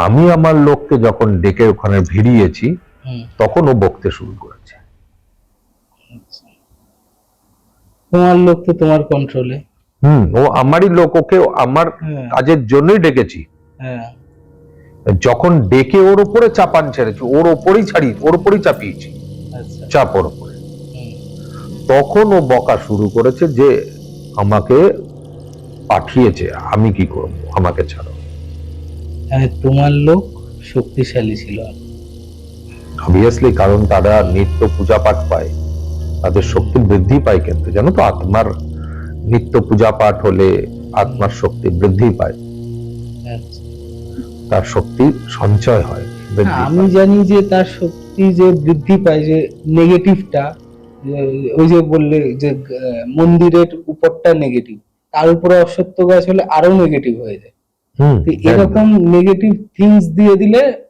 আমি আমার লোককে যখন ডেকে ওখানে ভিড়িয়েছি তখন ও বকতে শুরু করেছে। তোমার লোক তো তোমার কন্ট্রোলে। ও আমারই লোক, ওকে আমার কাজের জন্যই ডেকেছি। যখন ডেকে ওর উপরে চাপান ছেড়েছি, ওর উপরেই চাপিয়েছি চাপ ওর উপরে, তখন ও বকা শুরু করেছে যে আমাকে পাঠিয়েছে, আমি কি করবো, আমাকে ছাড়ো। তোমার লোক শক্তিশালী ছিল অবভিয়াসলি, কারণ তারা নিত্য পূজা পাঠ পায়, তাদের শক্তি বৃদ্ধি পায়। কিন্তু জানো তো, আত্মার নিত্য পূজা পাঠ হলে আত্মার শক্তি বৃদ্ধি পায়, তার শক্তি সঞ্চয় হয়। আমি জানি যে তার শক্তি যে বৃদ্ধি পায়, যে নেগেটিভটা, ওই যে বললে যে মন্দিরের উপরটা নেগেটিভ, তার উপরে অশ্বত্থ গাছ হলে আরো নেগেটিভ হয়ে যায়। এরকম নেগেটিভ থিংস দিয়ে দিলে